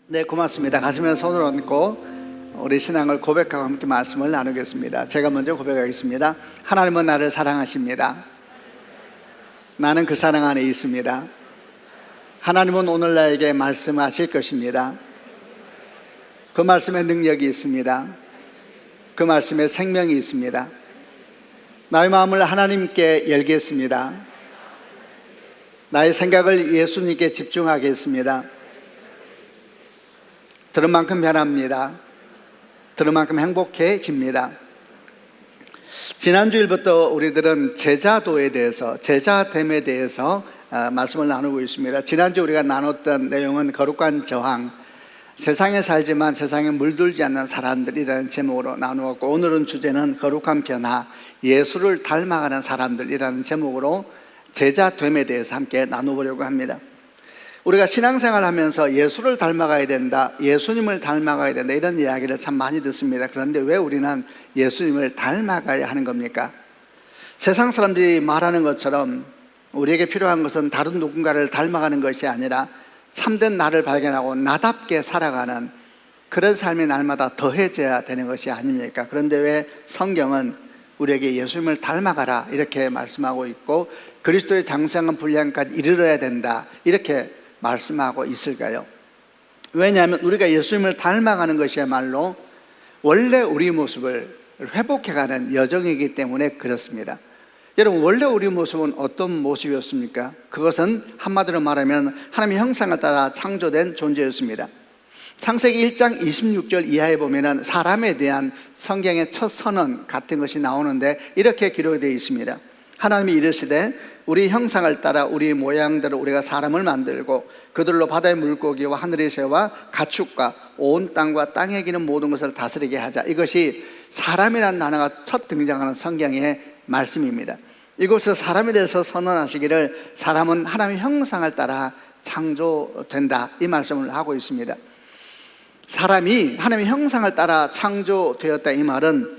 네, 고맙습니다. 가슴에 손을 얹고 우리 신앙을 고백하고 함께 말씀을 나누겠습니다. 제가 먼저 고백하겠습니다. 하나님은 나를 사랑하십니다. 나는 그 사랑 안에 있습니다. 하나님은 오늘 나에게 말씀하실 것입니다. 그 말씀에 능력이 있습니다. 그 말씀에 생명이 있습니다. 나의 마음을 하나님께 열겠습니다. 나의 생각을 예수님께 집중하겠습니다. 들은 만큼 변합니다. 들은 만큼 행복해집니다. 지난주일부터 우리들은 제자도에 대해서, 제자됨에 대해서 말씀을 나누고 있습니다. 지난주 우리가 나눴던 내용은 거룩한 저항, 세상에 살지만 세상에 물들지 않는 사람들이라는 제목으로 나누었고, 오늘은 주제는 거룩한 변화, 예수를 닮아가는 사람들이라는 제목으로 제자됨에 대해서 함께 나눠보려고 합니다. 우리가 신앙생활을 하면서 예수를 닮아가야 된다, 예수님을 닮아가야 된다, 이런 이야기를 참 많이 듣습니다. 그런데 왜 우리는 예수님을 닮아가야 하는 겁니까? 세상 사람들이 말하는 것처럼 우리에게 필요한 것은 다른 누군가를 닮아가는 것이 아니라 참된 나를 발견하고 나답게 살아가는 그런 삶이 날마다 더해져야 되는 것이 아닙니까? 그런데 왜 성경은 우리에게 예수님을 닮아가라 이렇게 말씀하고 있고, 그리스도의 장성한 분량까지 이르러야 된다 이렇게 말씀하고 있을까요? 왜냐하면 우리가 예수님을 닮아가는 것이야말로 원래 우리 모습을 회복해가는 여정이기 때문에 그렇습니다. 여러분, 원래 우리 모습은 어떤 모습이었습니까? 그것은 한마디로 말하면 하나님의 형상을 따라 창조된 존재였습니다. 창세기 1장 26절 이하에 보면 사람에 대한 성경의 첫 선언 같은 것이 나오는데 이렇게 기록이 되어 있습니다. 하나님이 이르시되 우리 형상을 따라 우리 모양대로 우리가 사람을 만들고 그들로 바다의 물고기와 하늘의 새와 가축과 온 땅과 땅에 기는 모든 것을 다스리게 하자. 이것이 사람이라는 단어가 첫 등장하는 성경의 말씀입니다. 이곳에서 사람에 대해서 선언하시기를 사람은 하나님의 형상을 따라 창조된다, 이 말씀을 하고 있습니다. 사람이 하나님의 형상을 따라 창조되었다, 이 말은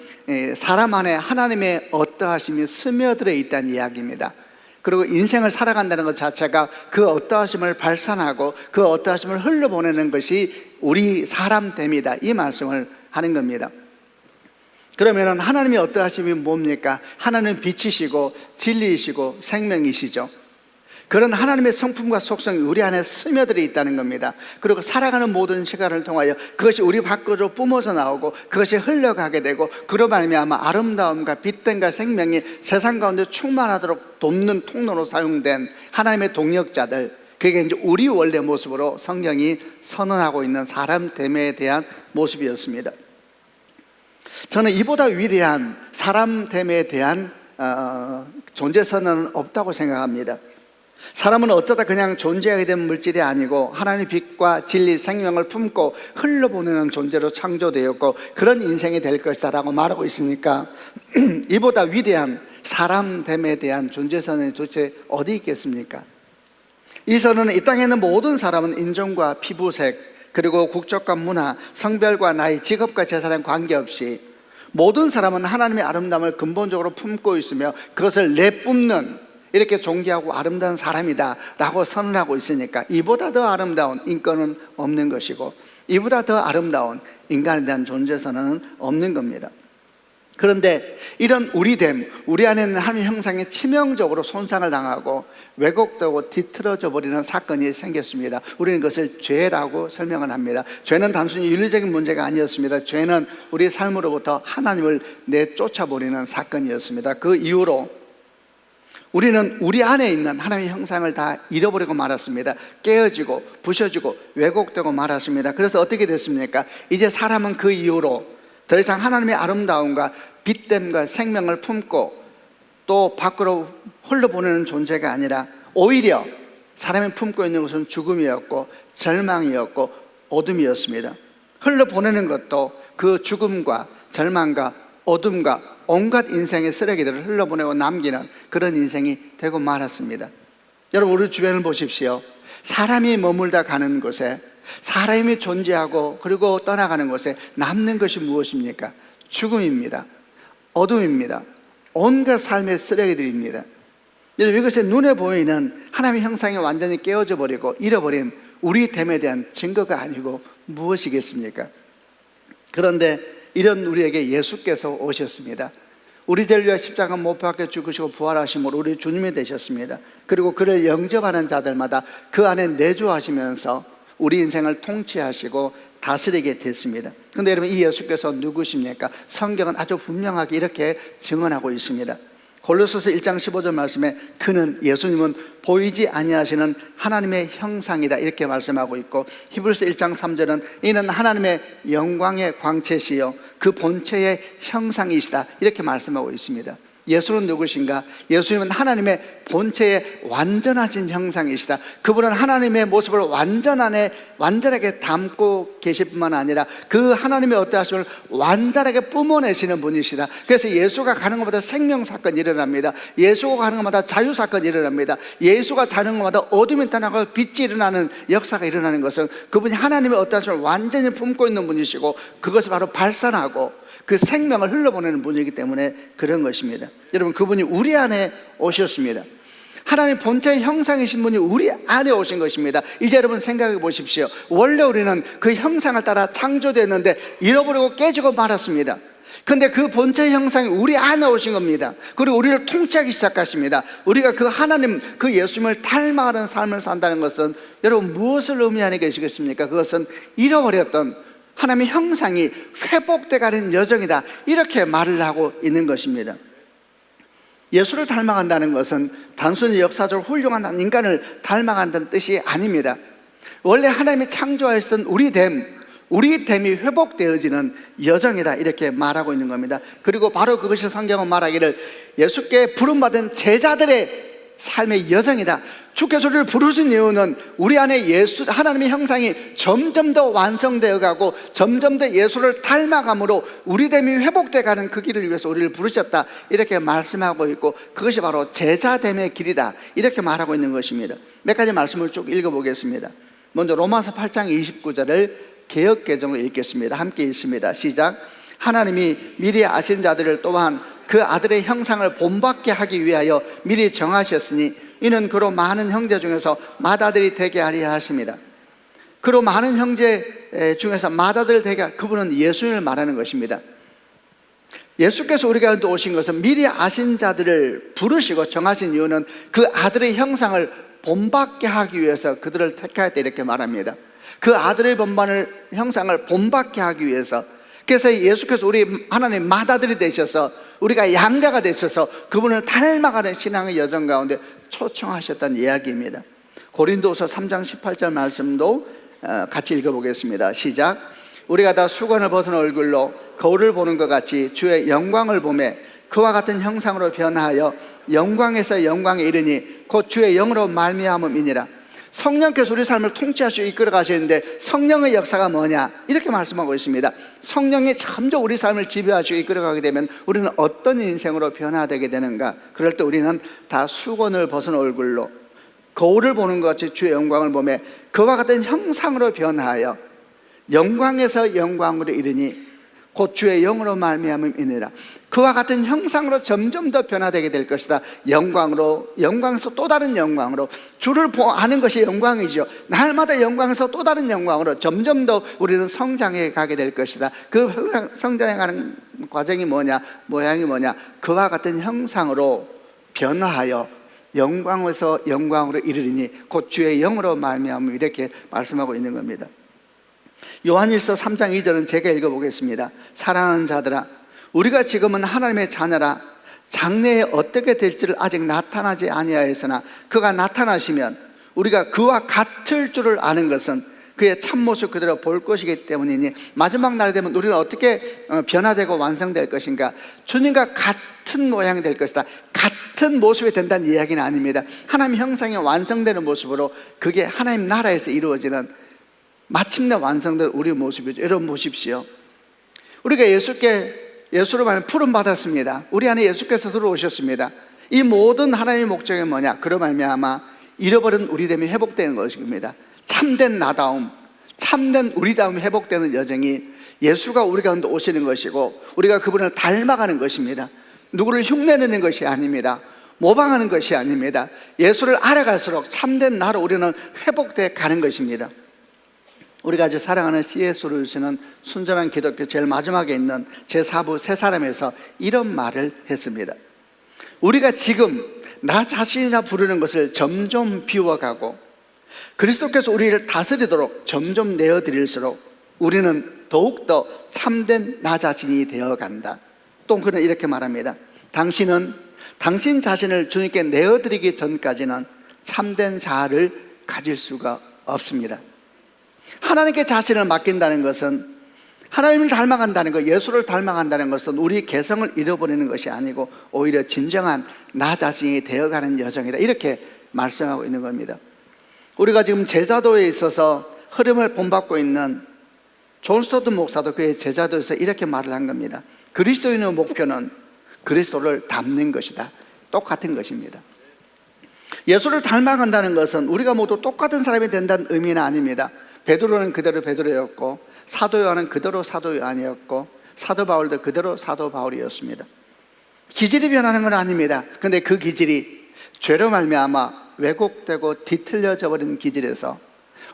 사람 안에 하나님의 어떠하심이 스며들어 있다는 이야기입니다. 그리고 인생을 살아간다는 것 자체가 그 어떠하심을 발산하고 그 어떠하심을 흘려보내는 것이 우리 사람됨이다, 이 말씀을 하는 겁니다. 그러면 하나님이 어떠하심이 뭡니까? 하나님은 빛이시고 진리이시고 생명이시죠. 그런 하나님의 성품과 속성이 우리 안에 스며들어 있다는 겁니다. 그리고 살아가는 모든 시간을 통하여 그것이 우리 밖으로 뿜어져 나오고 그것이 흘러가게 되고, 그로 말미암아 아름다움과 빛됨과 생명이 세상 가운데 충만하도록 돕는 통로로 사용된 하나님의 동력자들, 그게 이제 우리 원래 모습으로 성경이 선언하고 있는 사람됨에 대한 모습이었습니다. 저는 이보다 위대한 사람됨에 대한 존재 선언은 없다고 생각합니다. 사람은 어쩌다 그냥 존재하게 된 물질이 아니고 하나님의 빛과 진리, 생명을 품고 흘러보내는 존재로 창조되었고 그런 인생이 될 것이다 라고 말하고 있으니까 이보다 위대한 사람됨에 대한 존재 선언이 도대체 어디 있겠습니까? 이 선언은 이 땅에 있는 모든 사람은 인종과 피부색, 그리고 국적과 문화, 성별과 나이, 직업과 재산에 관계없이 모든 사람은 하나님의 아름다움을 근본적으로 품고 있으며 그것을 내뿜는, 이렇게 존귀하고 아름다운 사람이다 라고 선언하고 있으니까 이보다 더 아름다운 인권은 없는 것이고 이보다 더 아름다운 인간에 대한 존재 선언은 없는 겁니다. 그런데 이런 우리됨, 우리 안에 있는 하나님의 형상이 치명적으로 손상을 당하고 왜곡되고 뒤틀어져 버리는 사건이 생겼습니다. 우리는 그것을 죄라고 설명을 합니다. 죄는 단순히 윤리적인 문제가 아니었습니다. 죄는 우리 삶으로부터 하나님을 내쫓아버리는 사건이었습니다. 그 이후로 우리는 우리 안에 있는 하나님의 형상을 다 잃어버리고 말았습니다. 깨어지고 부셔지고 왜곡되고 말았습니다. 그래서 어떻게 됐습니까? 이제 사람은 그 이후로 더 이상 하나님의 아름다움과 빛됨과 생명을 품고 또 밖으로 흘러보내는 존재가 아니라 오히려 사람이 품고 있는 것은 죽음이었고 절망이었고 어둠이었습니다. 흘러보내는 것도 그 죽음과 절망과 어둠과 온갖 인생의 쓰레기들을 흘러보내고 남기는 그런 인생이 되고 말았습니다. 여러분, 우리 주변을 보십시오. 사람이 머물다 가는 곳에, 사람이 존재하고 그리고 떠나가는 곳에 남는 것이 무엇입니까? 죽음입니다. 어둠입니다. 온갖 삶의 쓰레기들입니다. 여러분, 이것에 눈에 보이는 하나님의 형상이 완전히 깨어져 버리고 잃어버린 우리 됨에 대한 증거가 아니고 무엇이겠습니까? 그런데 이런 우리에게 예수께서 오셨습니다. 우리들 위해 십자가 못 박혀 죽으시고 부활하심으로 우리 주님이 되셨습니다. 그리고 그를 영접하는 자들마다 그 안에 내주하시면서 우리 인생을 통치하시고 다스리게 됐습니다. 그런데 여러분, 이 예수께서 누구십니까? 성경은 아주 분명하게 이렇게 증언하고 있습니다. 골로새서 1장 15절 말씀에 그는, 예수님은 보이지 아니하시는 하나님의 형상이다 이렇게 말씀하고 있고, 히브리서 1장 3절은 이는 하나님의 영광의 광채시요 그 본체의 형상이시다 이렇게 말씀하고 있습니다. 예수는 누구신가? 예수님은 하나님의 본체의 완전하신 형상이시다. 그분은 하나님의 모습을 완전하게 담고 계실 뿐만 아니라 그 하나님의 어떠하심을 완전하게 뿜어내시는 분이시다. 그래서 예수가 가는 것마다 생명사건이 일어납니다. 예수가 가는 것마다 자유사건이 일어납니다. 예수가 가는 것마다 어둠이 떠나고 빛이 일어나는 역사가 일어나는 것은 그분이 하나님의 어떠하심을 완전히 품고 있는 분이시고, 그것을 바로 발산하고 그 생명을 흘러보내는 분이기 때문에 그런 것입니다. 여러분, 그분이 우리 안에 오셨습니다. 하나님 본체의 형상이신 분이 우리 안에 오신 것입니다. 이제 여러분 생각해 보십시오. 원래 우리는 그 형상을 따라 창조됐는데 잃어버리고 깨지고 말았습니다. 근데 그 본체의 형상이 우리 안에 오신 겁니다. 그리고 우리를 통치하기 시작하십니다. 우리가 그 하나님, 그 예수님을 닮아가는 삶을 산다는 것은 여러분 무엇을 의미하는 것이겠습니까? 그것은 잃어버렸던 하나님의 형상이 회복돼가는 여정이다 이렇게 말을 하고 있는 것입니다. 예수를 닮아간다는 것은 단순히 역사적으로 훌륭한 인간을 닮아간다는 뜻이 아닙니다. 원래 하나님이 창조하셨던 우리 됨이 회복되어지는 여정이다 이렇게 말하고 있는 겁니다. 그리고 바로 그것이 성경은 말하기를 예수께 부름받은 제자들의 삶의 여정이다. 주께서 우리를 부르신 이유는 우리 안에 하나님의 형상이 점점 더 완성되어 가고 점점 더 예수를 닮아감으로 우리 됨이 회복돼 가는 그 길을 위해서 우리를 부르셨다 이렇게 말씀하고 있고, 그것이 바로 제자됨의 길이다 이렇게 말하고 있는 것입니다. 몇 가지 말씀을 쭉 읽어보겠습니다. 먼저 로마서 8장 29절을 개역개정으로 읽겠습니다. 함께 읽습니다. 시작. 하나님이 미리 아신 자들을 또한 그 아들의 형상을 본받게 하기 위하여 미리 정하셨으니 이는 그로 많은 형제 중에서 맏아들이 되게 하려 하심이라. 그로 많은 형제 중에서 맏아들 되게, 그분은 예수님을 말하는 것입니다. 예수께서 우리 가운데 오신 것은 미리 아신 자들을 부르시고 정하신 이유는 그 아들의 형상을 본받게 하기 위해서 그들을 택하였다 이렇게 말합니다. 그 아들의 형상을 본받게 하기 위해서, 그래서 예수께서 우리 하나님 맏아들이 되셔서 우리가 양자가 되셔서 그분을 닮아가는 신앙의 여정 가운데 초청하셨다는 이야기입니다. 고린도서 3장 18절 말씀도 같이 읽어보겠습니다. 시작. 우리가 다 수건을 벗은 얼굴로 거울을 보는 것 같이 주의 영광을 보매 그와 같은 형상으로 변화하여 영광에서 영광에 이르니 곧 주의 영으로 말미암음이니라. 성령께서 우리 삶을 통치하시고 이끌어 가시는데 성령의 역사가 뭐냐 이렇게 말씀하고 있습니다. 성령이 점점 우리 삶을 지배하시고 이끌어 가게 되면 우리는 어떤 인생으로 변화되게 되는가? 그럴 때 우리는 다 수건을 벗은 얼굴로 거울을 보는 것 같이 주의 영광을 보매 그와 같은 형상으로 변화하여 영광에서 영광으로 이르니 곧 주의 영으로 말미암음이니라. 그와 같은 형상으로 점점 더 변화되게 될 것이다. 영광에서 또 다른 영광으로, 주를 아는 것이 영광이죠. 날마다 영광에서 또 다른 영광으로 점점 더 우리는 성장해 가게 될 것이다. 그 성장해 가는 과정이 뭐냐, 모양이 뭐냐, 그와 같은 형상으로 변화하여 영광에서 영광으로 이르리니 곧 주의 영으로 말미암음 이렇게 말씀하고 있는 겁니다. 요한일서 3장 2절은 제가 읽어보겠습니다. 사랑하는 자들아, 우리가 지금은 하나님의 자녀라. 장래에 어떻게 될지를 아직 나타나지 아니하였으나 그가 나타나시면 우리가 그와 같을 줄을 아는 것은 그의 참모습 그대로 볼 것이기 때문이니 마지막 날이 되면 우리는 어떻게 변화되고 완성될 것인가? 주님과 같은 모양이 될 것이다. 같은 모습이 된다는 이야기는 아닙니다. 하나님 형상이 완성되는 모습으로, 그게 하나님 나라에서 이루어지는 마침내 완성된 우리의 모습이죠. 여러분 보십시오. 우리가 예수로 말하면 부름 받았습니다. 우리 안에 예수께서 들어오셨습니다. 이 모든 하나님의 목적이 뭐냐? 그로 말미암아 잃어버린 우리됨이 회복되는 것입니다. 참된 나다움, 참된 우리다움이 회복되는 여정이 예수가 우리 가운데 오시는 것이고 우리가 그분을 닮아가는 것입니다. 누구를 흉내내는 것이 아닙니다. 모방하는 것이 아닙니다. 예수를 알아갈수록 참된 나로 우리는 회복되어 가는 것입니다. 우리가 아주 사랑하는 C.S. 루이스는 순전한 기독교 제일 마지막에 있는 제4부 세 사람에서 이런 말을 했습니다. 우리가 지금 나 자신이라 부르는 것을 점점 비워가고 그리스도께서 우리를 다스리도록 점점 내어드릴수록 우리는 더욱더 참된 나 자신이 되어간다. 또 그는 이렇게 말합니다. 당신은 당신 자신을 주님께 내어드리기 전까지는 참된 자아를 가질 수가 없습니다. 하나님께 자신을 맡긴다는 것은, 하나님을 닮아간다는 것, 예수를 닮아간다는 것은 우리 개성을 잃어버리는 것이 아니고 오히려 진정한 나 자신이 되어가는 여정이다, 이렇게 말씀하고 있는 겁니다. 우리가 지금 제자도에 있어서 흐름을 본받고 있는 존 스토트 목사도 그의 제자도에서 이렇게 말을 한 겁니다. 그리스도인의 목표는 그리스도를 닮는 것이다. 똑같은 것입니다. 예수를 닮아간다는 것은 우리가 모두 똑같은 사람이 된다는 의미는 아닙니다. 베드로는 그대로 베드로였고, 사도 요한은 그대로 사도 요한이었고, 사도 바울도 그대로 사도 바울이었습니다. 기질이 변하는 건 아닙니다. 그런데 그 기질이 죄로 말미암아 왜곡되고 뒤틀려져 버린 기질에서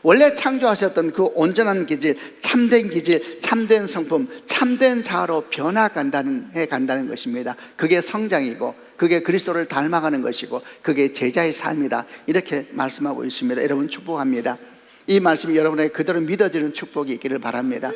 원래 창조하셨던 그 온전한 기질, 참된 성품, 참된 자아로 변화간다는 것입니다. 그게 성장이고, 그게 그리스도를 닮아가는 것이고, 그게 제자의 삶이다, 이렇게 말씀하고 있습니다. 여러분 축복합니다. 이 말씀이 여러분에게 그대로 믿어지는 축복이 있기를 바랍니다.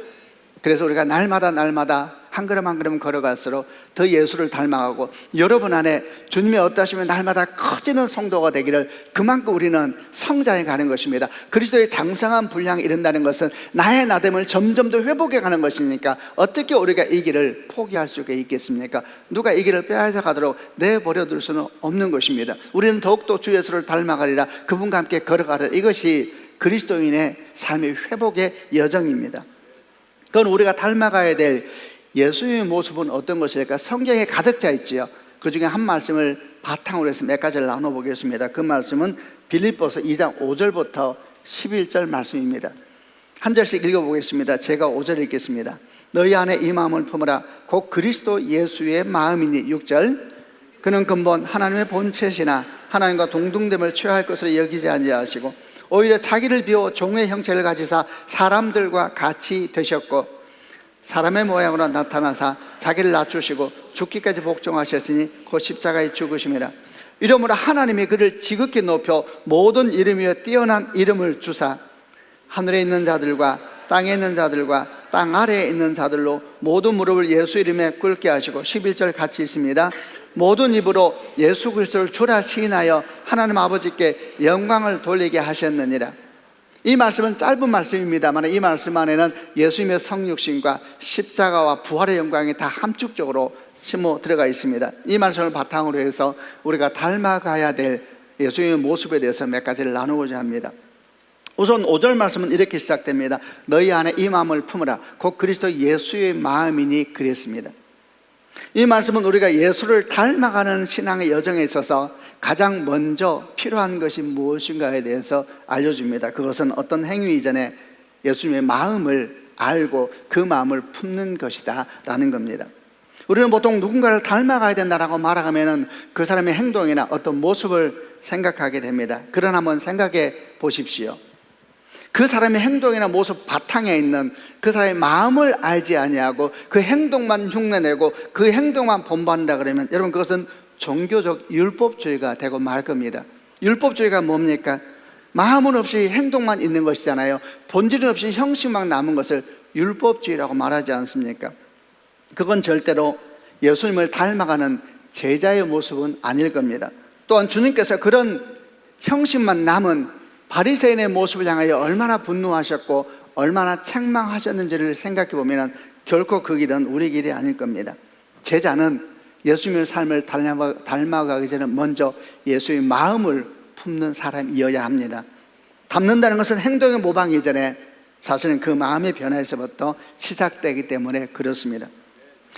그래서 우리가 날마다 한 걸음 한 걸음 걸어갈수록 더 예수를 닮아가고, 여러분 안에 주님이 어떠시면 날마다 커지는 성도가 되기를, 그만큼 우리는 성장해 가는 것입니다. 그리스도의 장성한 분량에 이른다는 것은 나의 나됨을 점점 더 회복해 가는 것이니까 어떻게 우리가 이 길을 포기할 수가 있겠습니까? 누가 이 길을 빼앗아 가도록 내버려 둘 수는 없는 것입니다. 우리는 더욱더 주 예수를 닮아가리라, 그분과 함께 걸어가리라. 이것이 그리스도인의 삶의 회복의 여정입니다. 그건 우리가 닮아가야 될 예수의 모습은 어떤 것일까? 성경에 가득 차 있지요. 그 중에 한 말씀을 바탕으로 해서 몇 가지를 나눠보겠습니다. 그 말씀은 빌립보서 2장 5절부터 11절 말씀입니다. 한 절씩 읽어보겠습니다. 제가 5절 읽겠습니다. 너희 안에 이 마음을 품으라. 곧 그리스도 예수의 마음이니. 6절. 그는 근본 하나님의 본체시나 하나님과 동등됨을 취할 것으로 여기지 아니하시고 오히려 자기를 비워 종의 형체를 가지사 사람들과 같이 되셨고 사람의 모양으로 나타나사 자기를 낮추시고 죽기까지 복종하셨으니 곧 십자가에 죽으심이라. 이러므로 하나님이 그를 지극히 높여 모든 이름이여 뛰어난 이름을 주사 하늘에 있는 자들과 땅에 있는 자들과 땅 아래에 있는 자들로 모든 무릎을 예수 이름에 꿇게 하시고, 11절 같이 있습니다. 모든 입으로 예수 그리스도를 주라 시인하여 하나님 아버지께 영광을 돌리게 하셨느니라. 이 말씀은 짧은 말씀입니다만 이 말씀 안에는 예수님의 성육신과 십자가와 부활의 영광이 다 함축적으로 심어 들어가 있습니다. 이 말씀을 바탕으로 해서 우리가 닮아가야 될 예수님의 모습에 대해서 몇 가지를 나누고자 합니다. 우선 5절 말씀은 이렇게 시작됩니다. 너희 안에 이 마음을 품으라. 곧 그리스도 예수의 마음이니 그랬습니다. 이 말씀은 우리가 예수를 닮아가는 신앙의 여정에 있어서 가장 먼저 필요한 것이 무엇인가에 대해서 알려줍니다. 그것은 어떤 행위 이전에 예수님의 마음을 알고 그 마음을 품는 것이다 라는 겁니다. 우리는 보통 누군가를 닮아가야 된다라고 말하면 그 사람의 행동이나 어떤 모습을 생각하게 됩니다. 그러나 한번 생각해 보십시오. 그 사람의 행동이나 모습 바탕에 있는 그 사람의 마음을 알지 아니하고 그 행동만 흉내내고 그 행동만 본받는다 그러면 여러분 그것은 종교적 율법주의가 되고 말 겁니다. 율법주의가 뭡니까? 마음은 없이 행동만 있는 것이잖아요. 본질은 없이 형식만 남은 것을 율법주의라고 말하지 않습니까? 그건 절대로 예수님을 닮아가는 제자의 모습은 아닐 겁니다. 또한 주님께서 그런 형식만 남은 바리새인의 모습을 향하여 얼마나 분노하셨고 얼마나 책망하셨는지를 생각해 보면 결코 그 길은 우리 길이 아닐 겁니다. 제자는 예수님의 삶을 닮아가기 전에 먼저 예수의 마음을 품는 사람이어야 합니다. 닮는다는 것은 행동의 모방이 이전에 사실은 그 마음의 변화에서부터 시작되기 때문에 그렇습니다.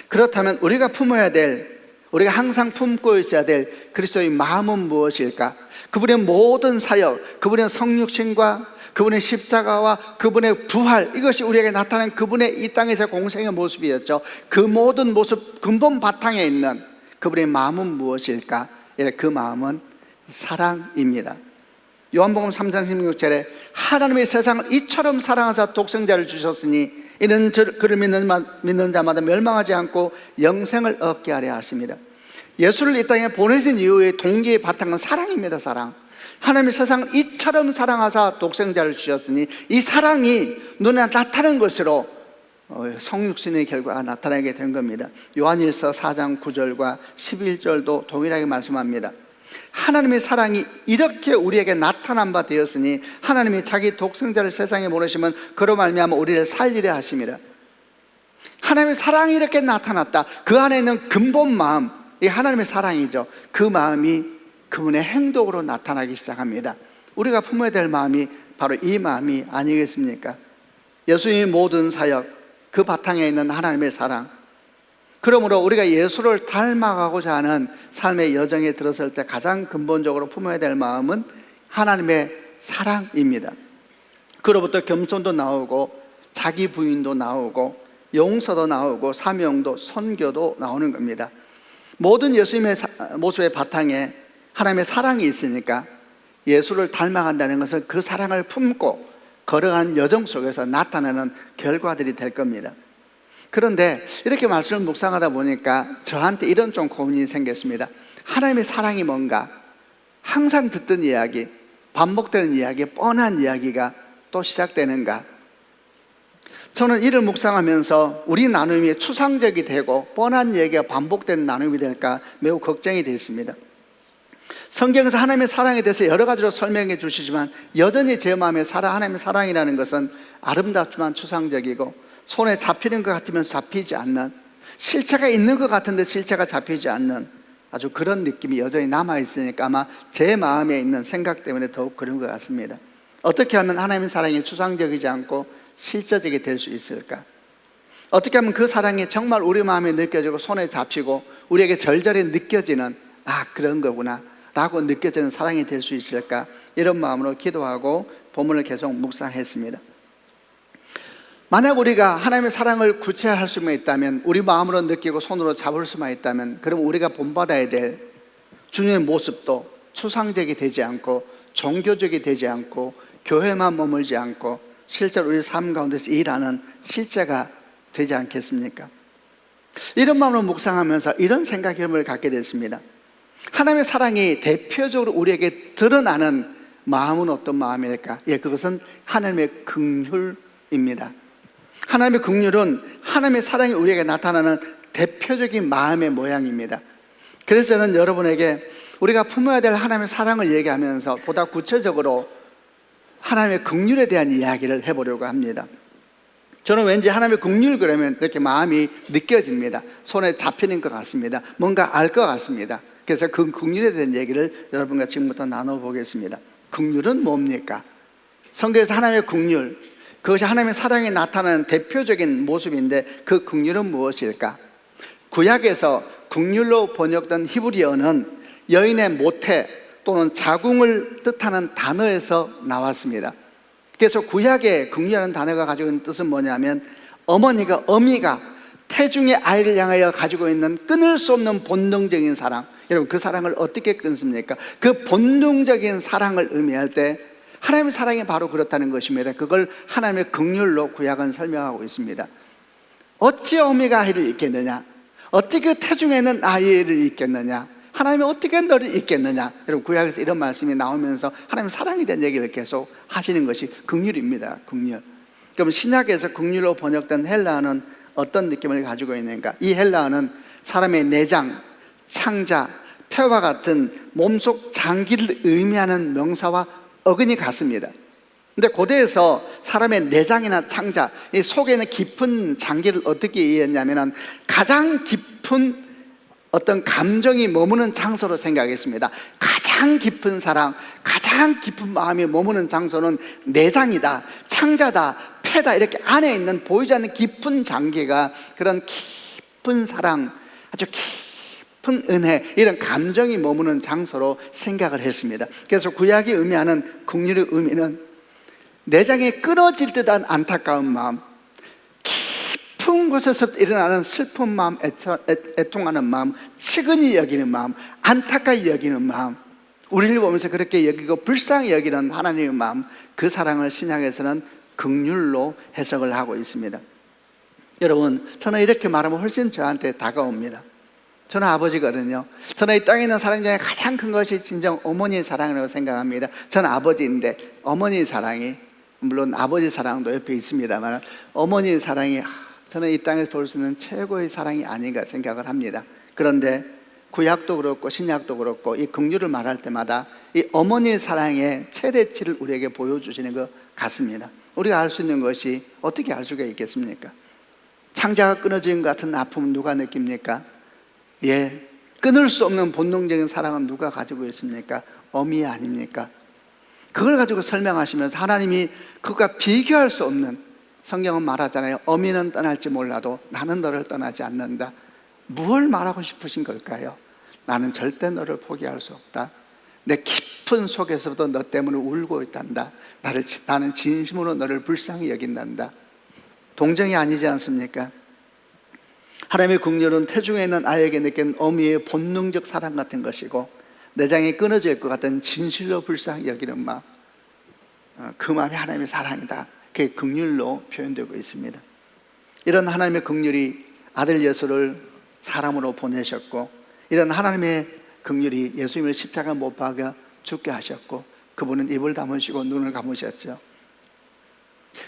그렇다면 우리가 품어야 될, 우리가 항상 품고 있어야 될 그리스도의 마음은 무엇일까? 그분의 모든 사역, 그분의 성육신과 그분의 십자가와 그분의 부활, 이것이 우리에게 나타난 그분의 이 땅에서 공생의 모습이었죠. 그 모든 모습 근본 바탕에 있는 그분의 마음은 무엇일까? 그 마음은 사랑입니다. 요한복음 3장 16절에 하나님의 세상을 이처럼 사랑하사 독생자를 주셨으니 이는 그를 믿는 자마다 멸망하지 않고 영생을 얻게 하려 하십니다. 예수를 이 땅에 보내신 이후의 동기의 바탕은 사랑입니다. 사랑. 하나님의 세상을 이처럼 사랑하사 독생자를 주셨으니 이 사랑이 눈에 나타나는 것으로 성육신의 결과가 나타나게 된 겁니다. 요한일서 4장 9절과 11절도 동일하게 말씀합니다. 하나님의 사랑이 이렇게 우리에게 나타난 바 되었으니 하나님이 자기 독생자를 세상에 보내시면 그로 말미암아 우리를 살리려 하심이라. 하나님의 사랑이 이렇게 나타났다. 그 안에 있는 근본 마음, 이 하나님의 사랑이죠. 그 마음이 그분의 행동으로 나타나기 시작합니다. 우리가 품어야 될 마음이 바로 이 마음이 아니겠습니까? 예수님의 모든 사역, 그 바탕에 있는 하나님의 사랑. 그러므로 우리가 예수를 닮아가고자 하는 삶의 여정에 들어설 때 가장 근본적으로 품어야 될 마음은 하나님의 사랑입니다. 그로부터 겸손도 나오고 자기 부인도 나오고 용서도 나오고 사명도 선교도 나오는 겁니다. 모든 예수님의 모습의 바탕에 하나님의 사랑이 있으니까 예수를 닮아간다는 것은 그 사랑을 품고 걸어가는 여정 속에서 나타나는 결과들이 될 겁니다. 그런데 이렇게 말씀을 묵상하다 보니까 저한테 이런 좀 고민이 생겼습니다. 하나님의 사랑이 뭔가? 항상 듣던 이야기, 반복되는 이야기, 뻔한 이야기가 또 시작되는가? 저는 이를 묵상하면서 우리 나눔이 추상적이 되고 뻔한 얘기가 반복되는 나눔이 될까 매우 걱정이 됐습니다. 성경에서 하나님의 사랑에 대해서 여러 가지로 설명해 주시지만 여전히 제 마음에 하나님의 사랑이라는 것은 아름답지만 추상적이고 손에 잡히는 것 같으면서 잡히지 않는, 실체가 있는 것 같은데 실체가 잡히지 않는 아주 그런 느낌이 여전히 남아있으니까 아마 제 마음에 있는 생각 때문에 더욱 그런 것 같습니다. 어떻게 하면 하나님의 사랑이 추상적이지 않고 실제적이 될 수 있을까? 어떻게 하면 그 사랑이 정말 우리 마음에 느껴지고 손에 잡히고 우리에게 절절히 느껴지는 그런 거구나 라고 느껴지는 사랑이 될 수 있을까? 이런 마음으로 기도하고 본문을 계속 묵상했습니다. 만약 우리가 하나님의 사랑을 구체화할 수만 있다면, 우리 마음으로 느끼고 손으로 잡을 수만 있다면, 그럼 우리가 본받아야 될 주님의 모습도 추상적이 되지 않고 종교적이 되지 않고 교회만 머물지 않고 실제로 우리 삶 가운데서 일하는 실제가 되지 않겠습니까? 이런 마음으로 묵상하면서 이런 생각을 갖게 됐습니다. 하나님의 사랑이 대표적으로 우리에게 드러나는 마음은 어떤 마음일까? 그것은 하나님의 긍휼입니다. 하나님의 긍휼은 하나님의 사랑이 우리에게 나타나는 대표적인 마음의 모양입니다. 그래서 저는 여러분에게 우리가 품어야 될 하나님의 사랑을 얘기하면서 보다 구체적으로 하나님의 긍휼에 대한 이야기를 해보려고 합니다. 저는 왠지 하나님의 긍휼 그러면 이렇게 마음이 느껴집니다. 손에 잡히는 것 같습니다. 뭔가 알 것 같습니다. 그래서 그 긍휼에 대한 얘기를 여러분과 지금부터 나눠보겠습니다. 긍휼은 뭡니까? 성경에서 하나님의 긍휼, 그것이 하나님의 사랑에 나타나는 대표적인 모습인데 그 긍휼은 무엇일까? 구약에서 긍휼로 번역된 히브리어는 여인의 모태 또는 자궁을 뜻하는 단어에서 나왔습니다. 그래서 구약의 긍휼이라는 단어가 가지고 있는 뜻은 뭐냐면 어미가 태중의 아이를 향하여 가지고 있는 끊을 수 없는 본능적인 사랑. 여러분, 그 사랑을 어떻게 끊습니까? 그 본능적인 사랑을 의미할 때 하나님의 사랑이 바로 그렇다는 것입니다. 그걸 하나님의 긍휼로 구약은 설명하고 있습니다. 어찌 어미가 아이를 잊겠느냐? 어떻게 태중에는 아이를 잊겠느냐? 하나님이 어떻게 너를 잊겠느냐? 여러분, 구약에서 이런 말씀이 나오면서 하나님의 사랑에 대한 얘기를 계속 하시는 것이 긍휼입니다. 긍휼. 그럼 신약에서 긍휼로 번역된 헬라어는 어떤 느낌을 가지고 있는가? 이 헬라어는 사람의 내장, 창자, 폐와 같은 몸속 장기를 의미하는 명사와 어근이 같습니다. 근데 고대에서 사람의 내장이나 창자, 이 속에 있는 깊은 장기를 어떻게 이해했냐면 가장 깊은 어떤 감정이 머무는 장소로 생각했습니다. 가장 깊은 사랑, 가장 깊은 마음이 머무는 장소는 내장이다, 창자다, 폐다, 이렇게 안에 있는 보이지 않는 깊은 장기가 그런 깊은 사랑, 아주 깊은 은혜, 이런 감정이 머무는 장소로 생각을 했습니다. 그래서 구약이 의미하는 긍휼의 의미는 내장이 끊어질 듯한 안타까운 마음, 깊은 깊은 곳에서 일어나는 슬픈 마음, 애통하는 마음, 측은히 여기는 마음, 안타까이 여기는 마음, 우리를 보면서 그렇게 여기고 불쌍히 여기는 하나님의 마음, 그 사랑을 신약에서는 긍휼로 해석을 하고 있습니다. 여러분, 저는 이렇게 말하면 훨씬 저한테 다가옵니다. 저는 아버지거든요. 저는 이 땅에 있는 사랑 중에 가장 큰 것이 진정 어머니의 사랑이라고 생각합니다. 저는 아버지인데 어머니의 사랑이, 물론 아버지 사랑도 옆에 있습니다만, 어머니의 사랑이 저는 이 땅에서 볼 수 있는 최고의 사랑이 아닌가 생각을 합니다. 그런데 구약도 그렇고 신약도 그렇고 이 긍휼을 말할 때마다 이 어머니의 사랑의 최대치를 우리에게 보여주시는 것 같습니다. 우리가 알 수 있는 것이 어떻게 알 수가 있겠습니까? 창자가 끊어진 것 같은 아픔은 누가 느낍니까? 끊을 수 없는 본능적인 사랑은 누가 가지고 있습니까? 어미 아닙니까? 그걸 가지고 설명하시면서 하나님이 그것과 비교할 수 없는, 성경은 말하잖아요. 어미는 떠날지 몰라도 나는 너를 떠나지 않는다. 무엇을 말하고 싶으신 걸까요? 나는 절대 너를 포기할 수 없다. 내 깊은 속에서도 너 때문에 울고 있단다. 나는 진심으로 너를 불쌍히 여긴단다. 동정이 아니지 않습니까? 하나님의 긍휼은 태중에 있는 아이에게 느낀 어미의 본능적 사랑 같은 것이고, 내장이 끊어질 것 같은 진실로 불쌍히 여기는 마음, 그 마음이 하나님의 사랑이다. 그게 긍휼로 표현되고 있습니다. 이런 하나님의 긍휼이 아들 예수를 사람으로 보내셨고, 이런 하나님의 긍휼이 예수님을 십자가 못 박아 죽게 하셨고, 그분은 입을 다무시고 눈을 감으셨죠.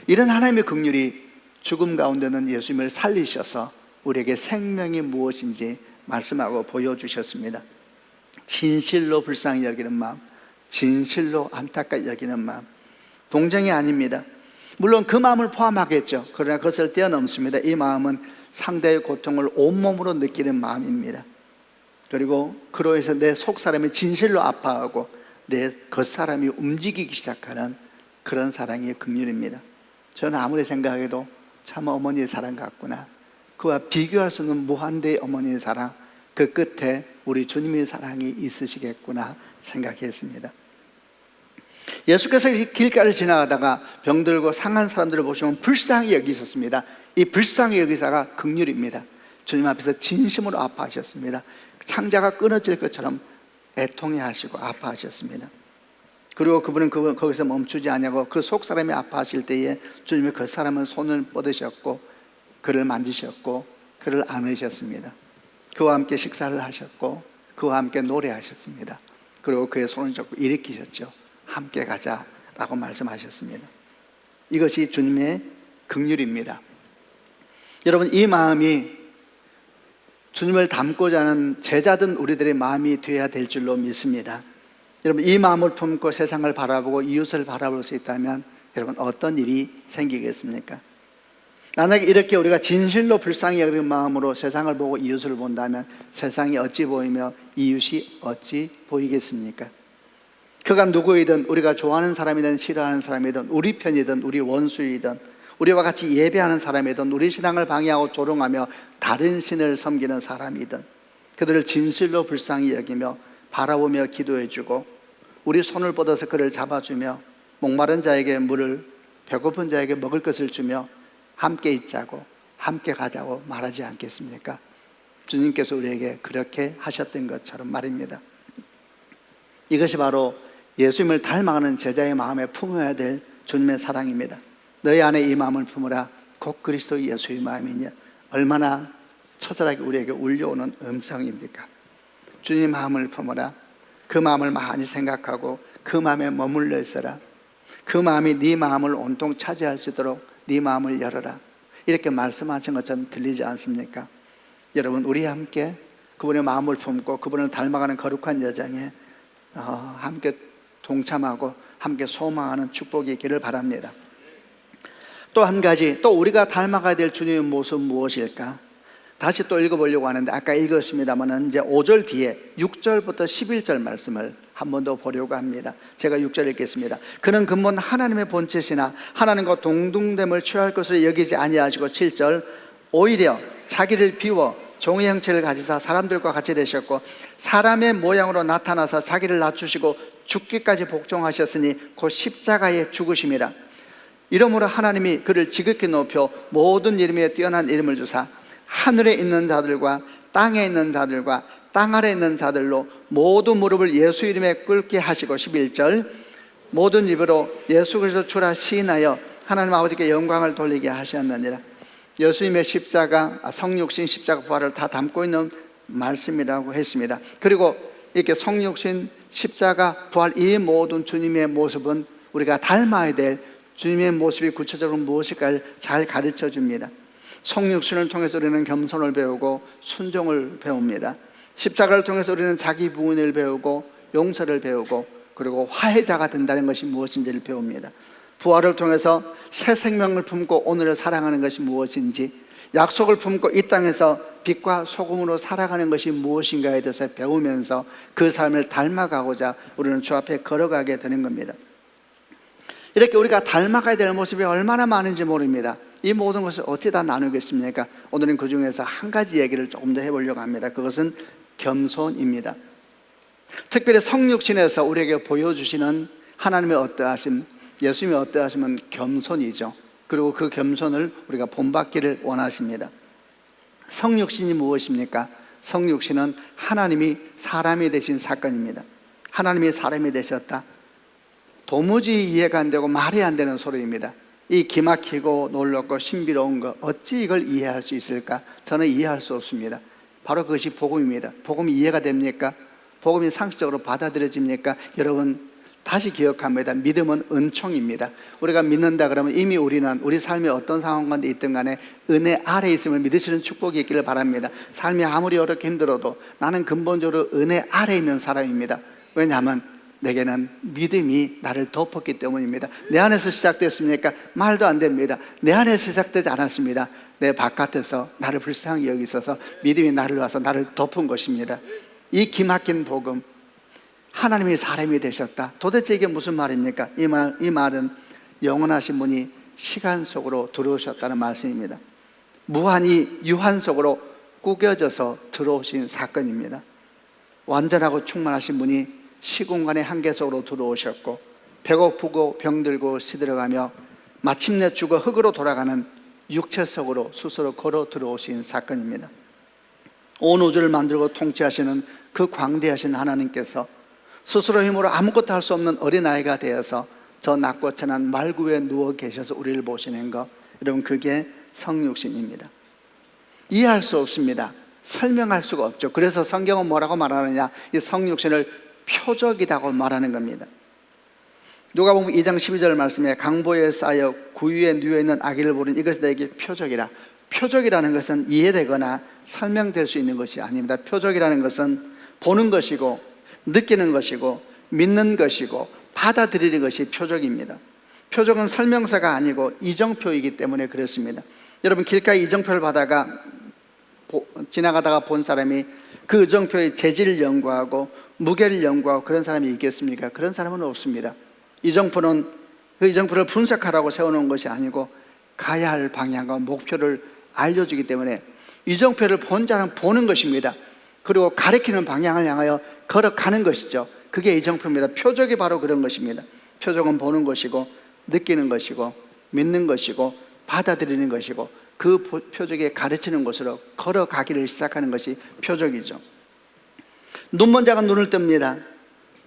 이런 하나님의 긍휼이 죽음 가운데는 예수님을 살리셔서 우리에게 생명이 무엇인지 말씀하고 보여주셨습니다. 진실로 불쌍히 여기는 마음, 진실로 안타까이 여기는 마음, 동정이 아닙니다. 물론 그 마음을 포함하겠죠. 그러나 그것을 뛰어넘습니다. 이 마음은 상대의 고통을 온몸으로 느끼는 마음입니다. 그리고 그로 해서 내 속사람이 진실로 아파하고 내 겉사람이 움직이기 시작하는 그런 사랑이 긍휼입니다. 저는 아무리 생각해도 참 어머니의 사랑 같구나, 그와 비교할 수 없는 무한대의 어머니의 사랑, 그 끝에 우리 주님의 사랑이 있으시겠구나 생각했습니다. 예수께서 길가를 지나가다가 병들고 상한 사람들을 보시면 불쌍히 여기셨습니다. 이 불쌍히 여기사가 긍휼입니다. 주님 앞에서 진심으로 아파하셨습니다. 창자가 끊어질 것처럼 애통해 하시고 아파하셨습니다. 그리고 그분은 거기서 멈추지 않냐고 그 속사람이 아파하실 때에 주님이 그 사람은 손을 뻗으셨고 그를 만지셨고 그를 안으셨습니다. 그와 함께 식사를 하셨고 그와 함께 노래하셨습니다. 그리고 그의 손을 잡고 일으키셨죠. 함께 가자라고 말씀하셨습니다. 이것이 주님의 긍휼입니다. 여러분, 이 마음이 주님을 닮고자 하는 제자든 우리들의 마음이 되어야 될 줄로 믿습니다. 여러분, 이 마음을 품고 세상을 바라보고 이웃을 바라볼 수 있다면 여러분, 어떤 일이 생기겠습니까? 만약에 이렇게 우리가 진실로 불쌍히 여기는 마음으로 세상을 보고 이웃을 본다면 세상이 어찌 보이며 이웃이 어찌 보이겠습니까? 그가 누구이든, 우리가 좋아하는 사람이든 싫어하는 사람이든, 우리 편이든 우리 원수이든, 우리와 같이 예배하는 사람이든, 우리 신앙을 방해하고 조롱하며 다른 신을 섬기는 사람이든, 그들을 진실로 불쌍히 여기며 바라보며 기도해주고 우리 손을 뻗어서 그를 잡아주며 목마른 자에게 물을, 배고픈 자에게 먹을 것을 주며 함께 있자고 함께 가자고 말하지 않겠습니까? 주님께서 우리에게 그렇게 하셨던 것처럼 말입니다. 이것이 바로 예수님을 닮아가는 제자의 마음에 품어야 될 주님의 사랑입니다. 너희 안에 이 마음을 품으라, 곧 그리스도 예수의 마음이냐. 얼마나 처절하게 우리에게 울려오는 음성입니까? 주님의 마음을 품으라. 그 마음을 많이 생각하고 그 마음에 머물러 있어라. 그 마음이 네 마음을 온통 차지할 수 있도록 네 마음을 열어라. 이렇게 말씀하신 것처럼 들리지 않습니까? 여러분, 우리 함께 그분의 마음을 품고 그분을 닮아가는 거룩한 여정에 함께 동참하고 함께 소망하는 축복이 있기를 바랍니다. 또 한 가지, 또 우리가 닮아가야 될 주님의 모습 무엇일까? 다시 또 읽어보려고 하는데 아까 읽었습니다만 이제 5절 뒤에 6절부터 11절 말씀을 한 번 더 보려고 합니다. 제가 6절 읽겠습니다. 그는 근본 하나님의 본체시나 하나님과 동등됨을 취할 것을 여기지 아니하시고, 7절, 오히려 자기를 비워 종의 형체를 가지사 사람들과 같이 되셨고 사람의 모양으로 나타나서 자기를 낮추시고 죽기까지 복종하셨으니 곧 십자가에 죽으심이라. 이러므로 하나님이 그를 지극히 높여 모든 이름에 뛰어난 이름을 주사 하늘에 있는 자들과 땅에 있는 자들과 땅 아래에 있는 자들로 모든 무릎을 예수 이름에 꿇게 하시고 11절 모든 입으로 예수 그리스도 주라 시인하여 하나님 아버지께 영광을 돌리게 하셨느니라. 예수님의 십자가, 성육신, 십자가, 부활을 다 담고 있는 말씀이라고 했습니다. 그리고 이렇게 성육신, 십자가, 부활 이 모든 주님의 모습은 우리가 닮아야 될 주님의 모습이 구체적으로 무엇일까를 잘 가르쳐 줍니다. 성육신을 통해서 우리는 겸손을 배우고 순종을 배웁니다. 십자가를 통해서 우리는 자기 부인을 배우고 용서를 배우고 그리고 화해자가 된다는 것이 무엇인지를 배웁니다. 부활을 통해서 새 생명을 품고 오늘을 살아가는 것이 무엇인지, 약속을 품고 이 땅에서 빛과 소금으로 살아가는 것이 무엇인가에 대해서 배우면서 그 삶을 닮아가고자 우리는 주 앞에 걸어가게 되는 겁니다. 이렇게 우리가 닮아가야 될 모습이 얼마나 많은지 모릅니다. 이 모든 것을 어찌 다 나누겠습니까? 오늘은 그 중에서 한 가지 얘기를 조금 더 해보려고 합니다. 그것은 겸손입니다. 특별히 성육신에서 우리에게 보여주시는 하나님의 어떠하심, 예수님의 어떠하심은 겸손이죠. 그리고 그 겸손을 우리가 본받기를 원하십니다. 성육신이 무엇입니까? 성육신은 하나님이 사람이 되신 사건입니다. 하나님이 사람이 되셨다. 도무지 이해가 안 되고 말이 안 되는 소리입니다. 이 기막히고 놀랍고 신비로운 것, 어찌 이걸 이해할 수 있을까? 저는 이해할 수 없습니다. 바로 그것이 복음입니다. 복음이 이해가 됩니까? 복음이 상식적으로 받아들여집니까? 여러분 다시 기억합니다. 믿음은 은총입니다. 우리가 믿는다 그러면 이미 우리는 우리 삶이 어떤 상황 가운데 있든 간에 은혜 아래에 있음을 믿으시는 축복이 있기를 바랍니다. 삶이 아무리 어렵게 힘들어도 나는 근본적으로 은혜 아래에 있는 사람입니다. 왜냐하면 내게는 믿음이 나를 덮었기 때문입니다. 내 안에서 시작됐습니까? 말도 안 됩니다. 내 안에서 시작되지 않았습니다. 내 바깥에서 나를 불쌍히 여기 있어서 믿음이 나를 와서 나를 덮은 것입니다. 이 기막힌 복음, 하나님이 사람이 되셨다. 도대체 이게 무슨 말입니까? 이 말은 영원하신 분이 시간 속으로 들어오셨다는 말씀입니다. 무한히 유한 속으로 구겨져서 들어오신 사건입니다. 완전하고 충만하신 분이 시공간의 한계 속으로 들어오셨고 배고프고 병들고 시들어가며 마침내 죽어 흙으로 돌아가는 육체 속으로 스스로 걸어 들어오신 사건입니다. 온 우주를 만들고 통치하시는 그 광대하신 하나님께서 스스로 힘으로 아무것도 할 수 없는 어린아이가 되어서 저 낮고 천한 말구에 누워 계셔서 우리를 보시는 것, 여러분 그게 성육신입니다. 이해할 수 없습니다. 설명할 수가 없죠. 그래서 성경은 뭐라고 말하느냐, 이 성육신을 표적이라고 말하는 겁니다. 누가복음 2장 12절 말씀에 강보에 쌓여 구유에 누워있는 아기를 보는 이것이 내게 표적이라. 표적이라는 것은 이해되거나 설명될 수 있는 것이 아닙니다. 표적이라는 것은 보는 것이고 느끼는 것이고 믿는 것이고 받아들이는 것이 표적입니다. 표적은 설명서가 아니고 이정표이기 때문에 그렇습니다. 여러분 길가에 이정표를 지나가다가 본 사람이 그 이정표의 재질을 연구하고 무게를 연구하고 그런 사람이 있겠습니까? 그런 사람은 없습니다. 이정표는 그 이정표를 분석하라고 세워놓은 것이 아니고 가야 할 방향과 목표를 알려주기 때문에 이정표를 본 자는 보는 것입니다. 그리고 가리키는 방향을 향하여 걸어가는 것이죠. 그게 이정표입니다. 표적이 바로 그런 것입니다. 표적은 보는 것이고 느끼는 것이고 믿는 것이고 받아들이는 것이고 그 표적에 가르치는 것으로 걸어가기를 시작하는 것이 표적이죠. 눈먼 자가 눈을 뜹니다.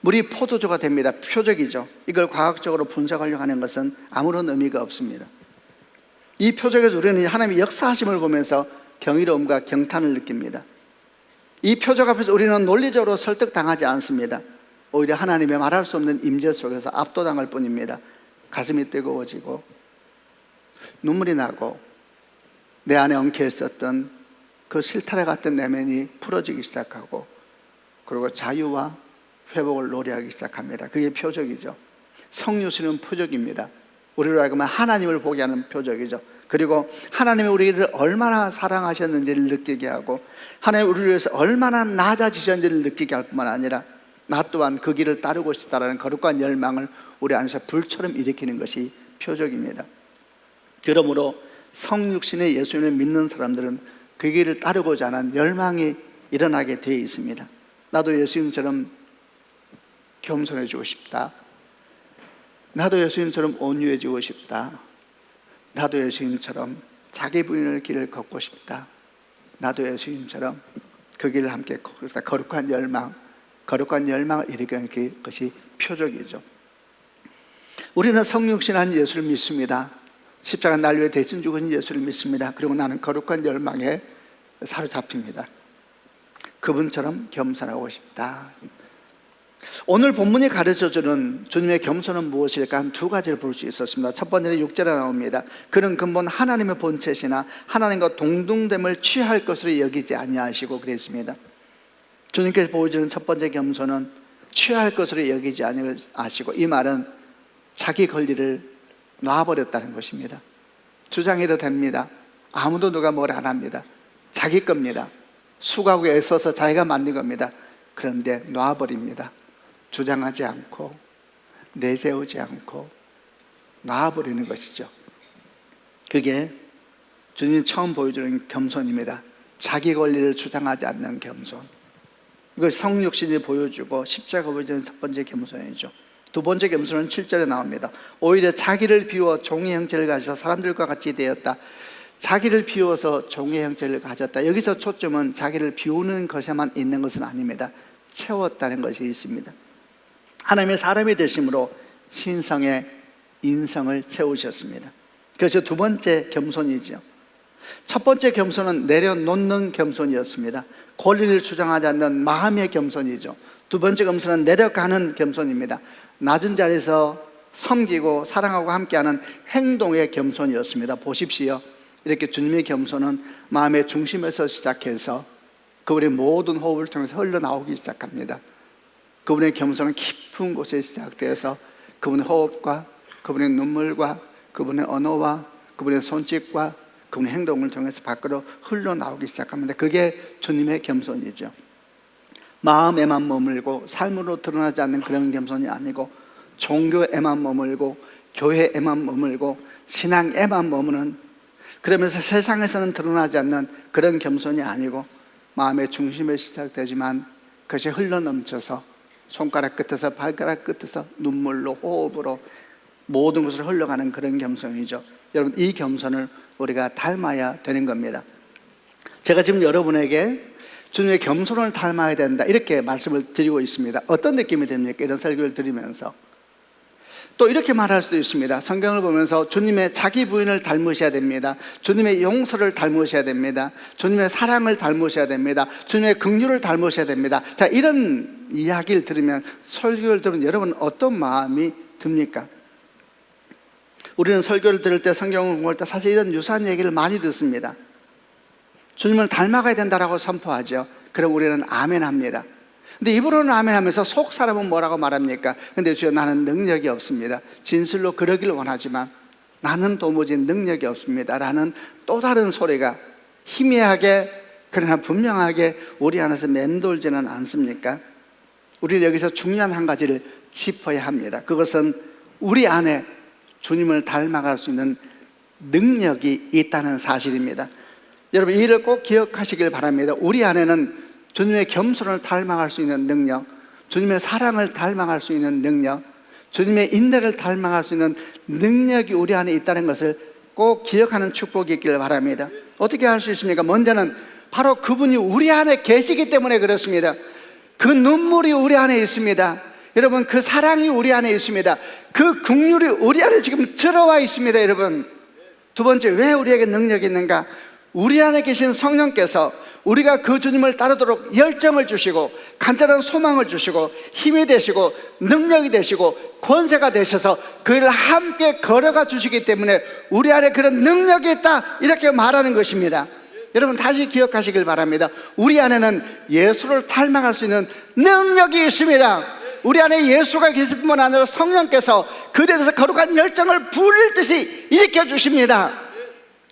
물이 포도주가 됩니다. 표적이죠. 이걸 과학적으로 분석하려고 하는 것은 아무런 의미가 없습니다. 이 표적에서 우리는 하나님의 역사하심을 보면서 경이로움과 경탄을 느낍니다. 이 표적 앞에서 우리는 논리적으로 설득당하지 않습니다. 오히려 하나님의 말할 수 없는 임재 속에서 압도당할 뿐입니다. 가슴이 뜨거워지고 눈물이 나고 내 안에 엉켜있었던 그 실타래 같은 내면이 풀어지기 시작하고 그리고 자유와 회복을 노래하기 시작합니다. 그게 표적이죠. 성육신은 표적입니다. 우리로 하여금 하나님을 보게 하는 표적이죠. 그리고 하나님이 우리를 얼마나 사랑하셨는지를 느끼게 하고 하나님이 우리를 위해서 얼마나 낮아지셨는지를 느끼게 할 뿐만 아니라 나 또한 그 길을 따르고 싶다라는 거룩한 열망을 우리 안에서 불처럼 일으키는 것이 표적입니다. 그러므로 성육신의 예수님을 믿는 사람들은 그 길을 따르고자 하는 열망이 일어나게 되어 있습니다. 나도 예수님처럼 겸손해지고 싶다. 나도 예수님처럼 온유해지고 싶다. 나도 예수님처럼 자기 부인의 길을 걷고 싶다. 나도 예수님처럼 그 길을 함께 걷고 싶다. 거룩한 열망을 일으키는 것이 표적이죠. 우리는 성육신한 예수를 믿습니다. 십자가 날 위해 대신 죽은 예수를 믿습니다. 그리고 나는 거룩한 열망에 사로잡힙니다. 그분처럼 겸손하고 싶다. 오늘 본문이 가르쳐주는 주님의 겸손은 무엇일까? 한 두 가지를 볼 수 있었습니다. 첫 번째는 6절에 나옵니다. 그는 근본 하나님의 본체시나 하나님과 동등됨을 취할 것으로 여기지 아니하시고 그랬습니다. 주님께서 보여주는 첫 번째 겸손은 취할 것으로 여기지 아니하시고, 이 말은 자기 권리를 놔버렸다는 것입니다. 주장해도 됩니다. 아무도 누가 뭘 안 합니다. 자기 겁니다. 수고하고 애써서 자기가 만든 겁니다. 그런데 놔버립니다. 주장하지 않고 내세우지 않고 놔버리는 것이죠. 그게 주님이 처음 보여주는 겸손입니다. 자기 권리를 주장하지 않는 겸손. 이걸 성육신이 보여주고 십자가 보여주는 첫 번째 겸손이죠. 두 번째 겸손은 7절에 나옵니다. 오히려 자기를 비워 종의 형체를 가져서 사람들과 같이 되었다. 자기를 비워서 종의 형체를 가졌다. 여기서 초점은 자기를 비우는 것에만 있는 것은 아닙니다. 채웠다는 것이 있습니다. 하나님의 사람이 되심으로 신성의 인성을 채우셨습니다. 그래서 두 번째 겸손이죠. 첫 번째 겸손은 내려놓는 겸손이었습니다. 권리를 주장하지 않는 마음의 겸손이죠. 두 번째 겸손은 내려가는 겸손입니다. 낮은 자리에서 섬기고 사랑하고 함께하는 행동의 겸손이었습니다. 보십시오. 이렇게 주님의 겸손은 마음의 중심에서 시작해서 그분의 모든 호흡을 통해서 흘러나오기 시작합니다. 그분의 겸손은 깊은 곳에 시작되어서 그분의 호흡과 그분의 눈물과 그분의 언어와 그분의 손짓과 그분의 행동을 통해서 밖으로 흘러나오기 시작합니다. 그게 주님의 겸손이죠. 마음에만 머물고 삶으로 드러나지 않는 그런 겸손이 아니고, 종교에만 머물고 교회에만 머물고 신앙에만 머무는, 그러면서 세상에서는 드러나지 않는 그런 겸손이 아니고, 마음의 중심에 시작되지만 그것이 흘러넘쳐서 손가락 끝에서 발가락 끝에서 눈물로 호흡으로 모든 것을 흘러가는 그런 겸손이죠. 여러분, 이 겸손을 우리가 닮아야 되는 겁니다. 제가 지금 여러분에게 주님의 겸손을 닮아야 된다 이렇게 말씀을 드리고 있습니다. 어떤 느낌이 됩니까? 이런 설교를 드리면서 또 이렇게 말할 수도 있습니다. 성경을 보면서 주님의 자기 부인을 닮으셔야 됩니다. 주님의 용서를 닮으셔야 됩니다. 주님의 사랑을 닮으셔야 됩니다. 주님의 긍휼을 닮으셔야 됩니다. 자, 이런 이야기를 들으면, 설교를 들으면 여러분 어떤 마음이 듭니까? 우리는 설교를 들을 때, 성경을 공부할 때 사실 이런 유사한 얘기를 많이 듣습니다. 주님을 닮아가야 된다라고 선포하죠. 그럼 우리는 아멘 합니다. 근데 입으로는 아멘 하면서 속 사람은 뭐라고 말합니까? 근데 주여, 나는 능력이 없습니다. 진실로 그러길 원하지만 나는 도무지 능력이 없습니다 라는 또 다른 소리가 희미하게 그러나 분명하게 우리 안에서 맴돌지는 않습니까? 우리는 여기서 중요한 한 가지를 짚어야 합니다. 그것은 우리 안에 주님을 닮아갈 수 있는 능력이 있다는 사실입니다. 여러분, 이 일을 꼭 기억하시길 바랍니다. 우리 안에는 주님의 겸손을 닮아갈 수 있는 능력, 주님의 사랑을 닮아갈 수 있는 능력, 주님의 인내를 닮아갈 수 있는 능력이 우리 안에 있다는 것을 꼭 기억하는 축복이 있기를 바랍니다. 어떻게 할 수 있습니까? 먼저는 바로 그분이 우리 안에 계시기 때문에 그렇습니다. 그 눈물이 우리 안에 있습니다. 여러분, 그 사랑이 우리 안에 있습니다. 그 긍휼이 우리 안에 지금 들어와 있습니다. 여러분, 두 번째, 왜 우리에게 능력이 있는가? 우리 안에 계신 성령께서 우리가 그 주님을 따르도록 열정을 주시고 간절한 소망을 주시고 힘이 되시고 능력이 되시고 권세가 되셔서 그 일을 함께 걸어가 주시기 때문에 우리 안에 그런 능력이 있다, 이렇게 말하는 것입니다. 여러분, 다시 기억하시길 바랍니다. 우리 안에는 예수를 닮아갈 수 있는 능력이 있습니다. 우리 안에 예수가 계실 뿐만 아니라 성령께서 그에 대해서 거룩한 열정을 부릴 듯이 일으켜 주십니다.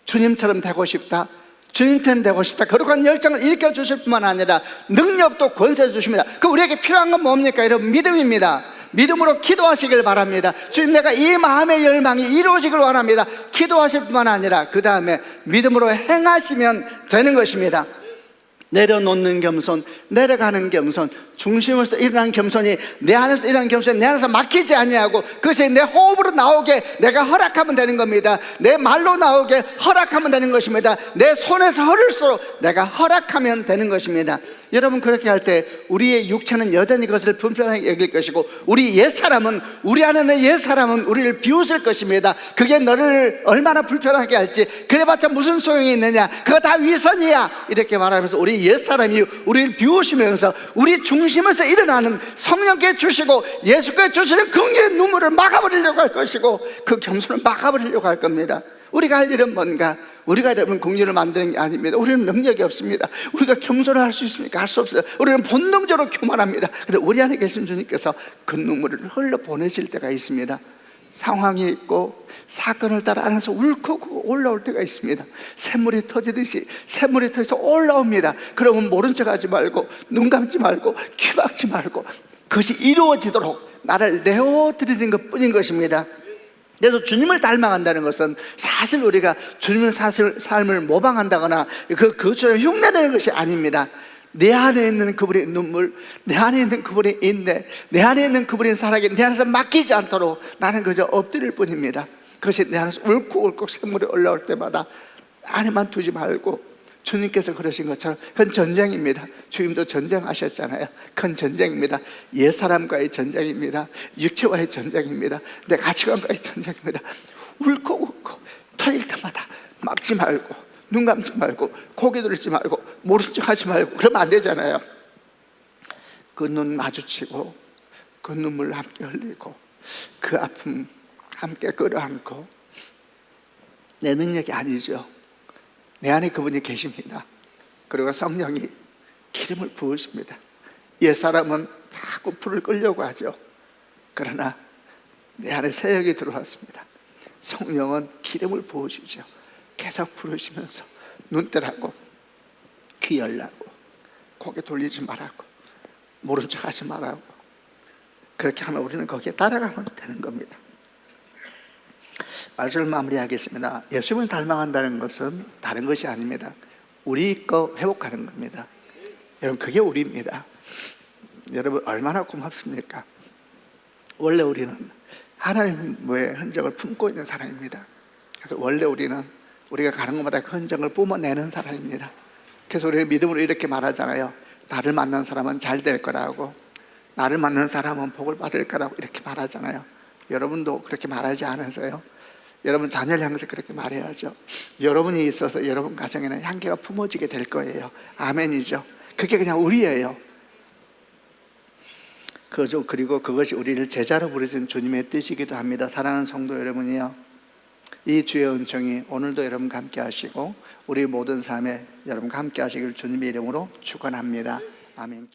주님처럼 되고 싶다, 주님처럼 되고 싶다, 거룩한 열정을 일으켜 주실 뿐만 아니라 능력도 권세 주십니다. 그 우리에게 필요한 건 뭡니까? 여러분, 믿음입니다. 믿음으로 기도하시길 바랍니다. 주님, 내가 이 마음의 열망이 이루어지길 원합니다. 기도하실 뿐만 아니라 그 다음에 믿음으로 행하시면 되는 것입니다. 내려놓는 겸손, 내려가는 겸손, 중심에서 일어난 겸손이 내 안에서 일어난 겸손이 내 안에서 막히지 아니하고 그것이 내 호흡으로 나오게 내가 허락하면 되는 겁니다. 내 말로 나오게 허락하면 되는 것입니다. 내 손에서 흐를수록 내가 허락하면 되는 것입니다. 여러분, 그렇게 할 때 우리의 육체는 여전히 그것을 불편하게 여길 것이고 우리 옛사람은, 우리 안에 있는 옛사람은 우리를 비웃을 것입니다. 그게 너를 얼마나 불편하게 할지, 그래봤자 무슨 소용이 있느냐, 그거 다 위선이야, 이렇게 말하면서 우리 옛사람이 우리를 비웃으면서 우리 중심에서 일어나는 성령께 주시고 예수께 주시는 긍휼의 눈물을 막아버리려고 할 것이고 그 겸손을 막아버리려고 할 겁니다. 우리가 할 일은 뭔가? 우리가 여러분 긍휼을 만드는 게 아닙니다. 우리는 능력이 없습니다. 우리가 겸손을 할 수 있습니까? 할 수 없어요. 우리는 본능적으로 교만합니다. 그런데 우리 안에 계신 주님께서 그 눈물을 흘러 보내실 때가 있습니다. 상황이 있고 사건을 따라 안에서 울컥 올라올 때가 있습니다. 샘물이 터지듯이 샘물이 터져서 올라옵니다. 그러면 모른 척하지 말고 눈 감지 말고 귀 막지 말고 그것이 이루어지도록 나를 내어드리는 것뿐인 것입니다. 그래서 주님을 닮아간다는 것은 사실 우리가 주님의 삶을 모방한다거나 그것처럼 흉내내는 것이 아닙니다. 내 안에 있는 그분의 눈물, 내 안에 있는 그분의 인내, 내 안에 있는 그분의 사랑이 내 안에서 막히지 않도록 나는 그저 엎드릴 뿐입니다. 그것이 내 안에서 울컥울컥 샘물이 올라올 때마다 안에만 두지 말고 주님께서 그러신 것처럼 그건 전쟁입니다. 주님도 전쟁하셨잖아요. 그건 전쟁입니다. 옛사람과의 전쟁입니다. 육체와의 전쟁입니다. 내 가치관과의 전쟁입니다. 울컥울컥 터질 때마다 막지 말고 눈 감지 말고 고개 돌리지 말고 모른 척 하지 말고 그러면 안 되잖아요. 그 눈 마주치고 그 눈물 함께 흘리고 그 아픔 함께 끌어안고 내 능력이 아니죠. 내 안에 그분이 계십니다. 그리고 성령이 기름을 부으십니다. 옛사람은 자꾸 불을 끌려고 하죠. 그러나 내 안에 새역이 들어왔습니다. 성령은 기름을 부으시죠. 계속 부르시면서 눈 뜨라고, 귀 열라고, 고개 돌리지 말라고, 모른 척 하지 말라고. 그렇게 하면 우리는 거기에 따라가면 되는 겁니다. 말씀을 마무리하겠습니다. 예수님을 닮아간다는 것은 다른 것이 아닙니다. 우리 거 회복하는 겁니다. 여러분, 그게 우리입니다. 여러분, 얼마나 고맙습니까? 원래 우리는 하나님의 흔적을 품고 있는 사람입니다. 그래서 원래 우리는 우리가 가는 곳마다 그 흔적을 뿜어내는 사람입니다. 그래서 우리는 믿음으로 이렇게 말하잖아요. 나를 만난 사람은 잘 될 거라고, 나를 만난 사람은 복을 받을 거라고 이렇게 말하잖아요. 여러분도 그렇게 말하지 않으세요? 여러분 자녀를 향해서 그렇게 말해야죠. 여러분이 있어서 여러분 가정에는 향기가 품어지게 될 거예요. 아멘이죠. 그게 그냥 우리예요. 그리고 그것이 우리를 제자로 부르신 주님의 뜻이기도 합니다. 사랑하는 성도 여러분이요, 이 주의 은총이 오늘도 여러분과 함께 하시고 우리 모든 삶에 여러분과 함께 하시길 주님의 이름으로 축원합니다. 아멘.